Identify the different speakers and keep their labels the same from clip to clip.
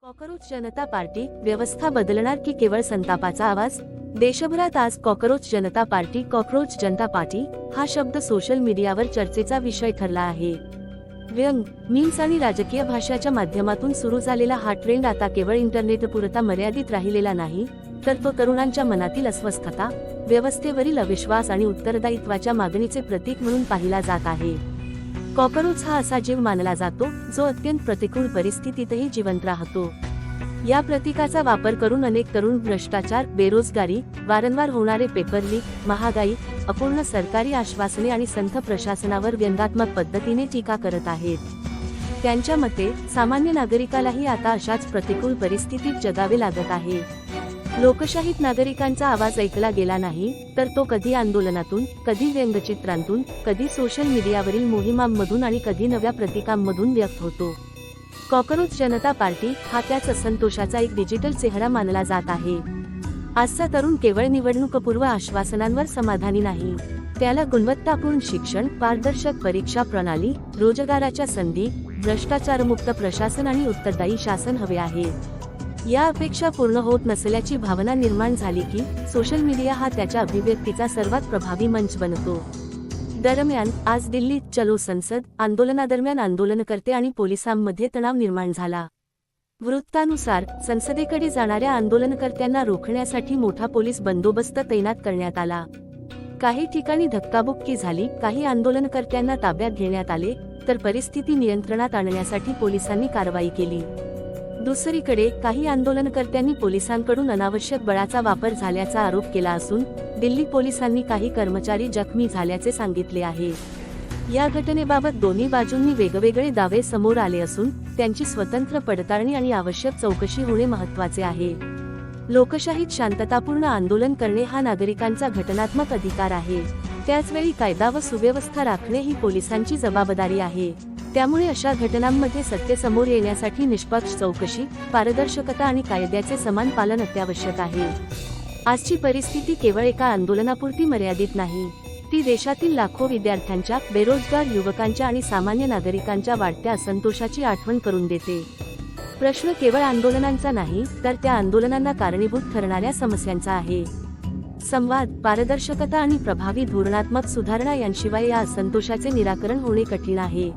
Speaker 1: Cockroach Janata party व्यवस्था बदलणार की केवळ संतापाचा आवाज? देशभरात आज cockroach Janata party cockroach Janata party हा शब्द सोशल मीडियावर चर्चेचा विषय ठरला आहे. व्यंग, मीम्स आणि राजकीय भाषाच्या माध्यमातून सुरू झालेला हा ट्रेंड आता केवळ इंटरनेटपुरता मर्यादित राहिलेला नाही, तर तो तरुणांच्या मनातील अस्वस्थता, व्यवस्थेवरील अविश्वास आणि उत्तरदायित्वाच्या मागणीचे प्रतीक म्हणून पाहिला जात आहे. कॉकरोच हा असा जीव मानला जातो जो अत्यंत प्रतिकूल परिस्थितीतही जिवंत राहतो. या प्रतीकाचा वापर करून अनेक तरुण भ्रष्टाचार, बेरोजगारी, वारंवार होणारे पेपर लीक, महागाई, अपूर्ण सरकारी आश्वासने आणि संथ प्रशासनावर व्यंगात्मक पद्धतीने टीका करत आहेत. त्यांच्या मते सामान्य नागरिकालाही आता अशाच प्रतिकूल परिस्थितीत जगावे लागत आहे. लोकशाहीत नागरिकांचा आवाज ऐकला गेला नाही, तर तो कधी आंदोलनातून, कधी व्यंगचित्रांतून, कधी सोशल मीडियावरील मोहिमांमधून आणि कधी नव्या प्रतीकांमधून व्यक्त होतो. कॉकरोच जनता पार्टी हा त्याच असंतोषाचा एक डिजिटल चेहरा मानला जात आहे. आजचा तरुण केवळ निवडणूकपूर्व आश्वासनांवर समाधानी नाही. त्याला गुणवत्तापूर्ण शिक्षण, पारदर्शक परीक्षा प्रणाली, रोजगाराच्या संधी, भ्रष्टाचारमुक्त प्रशासन आणि उत्तरदायी शासन हवे आहे. या अपेक्षा पूर्ण होत नसल्याची भावना निर्माण झाली की सोशल मीडिया हा त्याच्या अभिव्यक्तीचा सर्वात प्रभावी मंच बनतो. दरम्यान आज दिल्लीत चलो संसद आंदोलनादरम्यान आंदोलनकर्ते आणि पोलिसांमध्ये तणाव निर्माण झाला. वृत्तानुसार संसदेकडे जाणाऱ्या आंदोलनकर्त्यांना रोखण्यासाठी मोठा पोलीस बंदोबस्त तैनात करण्यात आला. काही ठिकाणी धक्काबुक्की झाली, काही आंदोलनकर्त्यांना ताब्यात घेण्यात आले, तर परिस्थिती नियंत्रणात आणण्यासाठी पोलिसांनी कारवाई केली. दुसरीकडे काही आंदोलनकर्त्यांनी पोलिसांकडून अनावश्यक बळाचा वापर झाल्याचा आरोप केला असून दिल्ली पोलिसांनी काही कर्मचारी जखमी झाल्याचे सांगितले आहे. या घटनेबाबत दोन्ही बाजूंनी वेगवेगळे दावे समोर आले असून त्यांची स्वतंत्र पडताळणी आणि आवश्यक चौकशी होणे महत्त्वाचे आहे. लोकशाहीत शांततापूर्ण आंदोलन करणे हा नागरिकांचा घटनात्मक अधिकार आहे. त्याचवेळी कायदा व सुव्यवस्था राखणे ही पोलिसांची जबाबदारी आहे. त्यामुळे अशा घटनांमध्ये सत्य समोर येण्यासाठी निष्पक्ष चौकशी, पारदर्शकता आणि कायद्याचे समान पालन अत्यावश्यक आहे. आजची परिस्थिती केवळ एका आंदोलनापुरती मर्यादित नाही. ती देशातील लाखो विद्यार्थ्यांच्या, बेरोजगार युवकांच्या आणि सामान्य नागरिकांच्या वाढत्या असंतोषाची आठवण करून देते. प्रश्न केवळ आंदोलनांचा नाही, तर त्या आंदोलनांना कारणीभूत ठरणाऱ्या समस्यांचा आहे. संवाद, पारदर्शकता आणि प्रभावी धोरणात्मक सुधारणा यांशिवाय या असंतोषाचे निराकरण होणे कठीण आहे.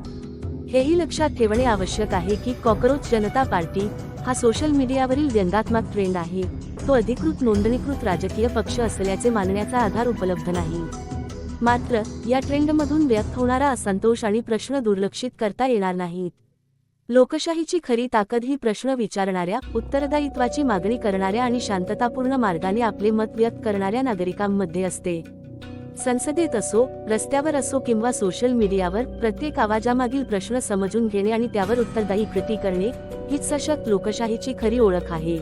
Speaker 1: हेही लक्षात ठेवणे आवश्यक आहे की कॉकरोच जनता पार्टी हा सोशल मीडियावरील व्यंगात्मक ट्रेंड आहे. तो अधिकृत नोंदणीकृत राजकीय पक्ष असल्याचे मानण्याचा आधार उपलब्ध नाही. मात्र या ट्रेंडमधून व्यक्त होणारा असंतोष आणि प्रश्न दुर्लक्षित करता येणार नाहीत. लोकशाहीची खरी ताकद ही प्रश्न विचारणाऱ्या, उत्तरदायित्वाची मागणी करणाऱ्या आणि शांततापूर्ण मार्गाने आपले मत व्यक्त करणाऱ्या नागरिकांमध्ये असते. संसदेत असो, रस्त्यावर असो किंवा सोशल मीडियावर, प्रत्येक आवाजामागील प्रश्न समजून घेणे आणि त्यावर उत्तरदायी कृती करणे हीच सशक्त लोकशाहीची खरी ओळख आहे.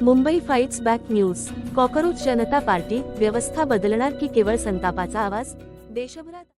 Speaker 1: Mumbai fights back news. Cockroach Janata party व्यवस्था बदलणार की केवळ संतापाचा आवाज? देशभरात